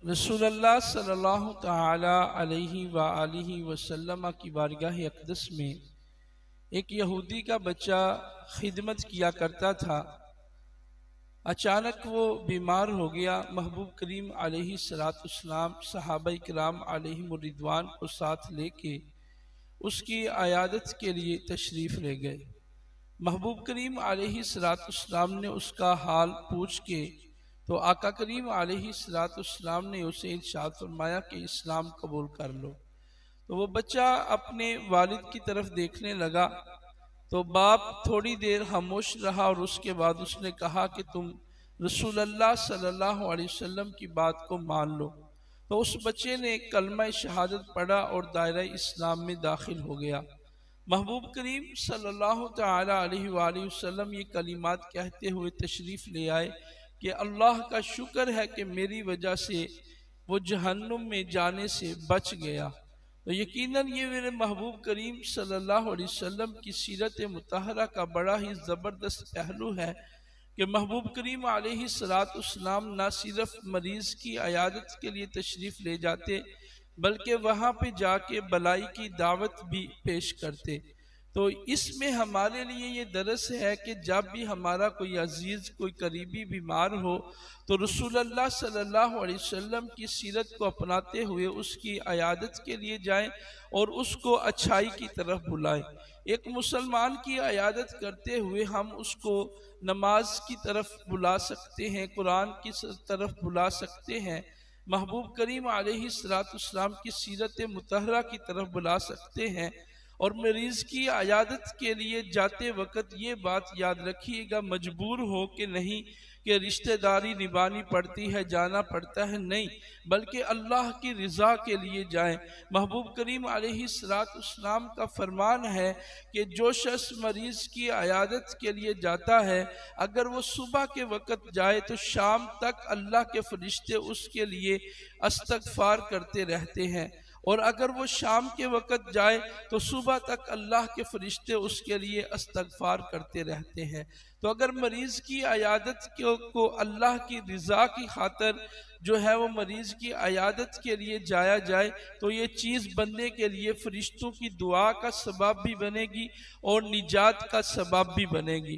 رسول اللہ صلی اللہ تعالی علیہ وآلہ وسلم کی بارگاہ اقدس میں ایک یہودی کا بچہ خدمت کیا کرتا تھا۔ اچانک وہ بیمار ہو گیا۔ محبوب کریم علیہ السلام صحابہ کرام علیہم الرضوان کو ساتھ لے کے اس کی عیادت کے لیے تشریف لے گئے۔ محبوب کریم علیہ السلام نے اس کا حال پوچھ کے تو آقا کریم علیہ السلام نے اسے ارشاد فرمایا کہ اسلام قبول کر لو۔ تو وہ بچہ اپنے والد کی طرف دیکھنے لگا تو باپ تھوڑی دیر خاموش رہا اور اس کے بعد اس نے کہا کہ تم رسول اللہ صلی اللہ علیہ وسلم کی بات کو مان لو۔ تو اس بچے نے کلمہ شہادت پڑھا اور دائرہ اسلام میں داخل ہو گیا۔ محبوب کریم صلی اللہ تعالی علیہ وآلہ وسلم یہ کلمات کہتے ہوئے تشریف لے آئے کہ اللہ کا شکر ہے کہ میری وجہ سے وہ جہنم میں جانے سے بچ گیا۔ تو یقیناً یہ میرے محبوب کریم صلی اللہ علیہ وسلم کی سیرت مطہرہ کا بڑا ہی زبردست پہلو ہے کہ محبوب کریم علیہ السلام نہ صرف مریض کی عیادت کے لیے تشریف لے جاتے بلکہ وہاں پہ جا کے بلائی کی دعوت بھی پیش کرتے۔ تو اس میں ہمارے لیے یہ درس ہے کہ جب بھی ہمارا کوئی عزیز کوئی قریبی بیمار ہو تو رسول اللہ صلی اللہ علیہ وسلم کی سیرت کو اپناتے ہوئے اس کی عیادت کے لیے جائیں اور اس کو اچھائی کی طرف بلائیں۔ ایک مسلمان کی عیادت کرتے ہوئے ہم اس کو نماز کی طرف بلا سکتے ہیں، قرآن کی طرف بلا سکتے ہیں، محبوب کریم علیہ السلام کی سیرت مطہرہ کی طرف بلا سکتے ہیں۔ اور مریض کی عیادت کے لیے جاتے وقت یہ بات یاد رکھیے گا، مجبور ہو کہ نہیں کہ رشتہ داری نبھانی پڑتی ہے، جانا پڑتا ہے، نہیں، بلکہ اللہ کی رضا کے لیے جائیں۔ محبوب کریم علیہ السلام کا فرمان ہے کہ جو شخص مریض کی عیادت کے لیے جاتا ہے اگر وہ صبح کے وقت جائے تو شام تک اللہ کے فرشتے اس کے لیے استغفار کرتے رہتے ہیں، اور اگر وہ شام کے وقت جائے تو صبح تک اللہ کے فرشتے اس کے لیے استغفار کرتے رہتے ہیں۔ تو اگر مریض کی عیادت کو اللہ کی رضا کی خاطر جو ہے وہ مریض کی عیادت کے لیے جایا جائے تو یہ چیز بننے کے لیے فرشتوں کی دعا کا سبب بھی بنے گی اور نجات کا سبب بھی بنے گی۔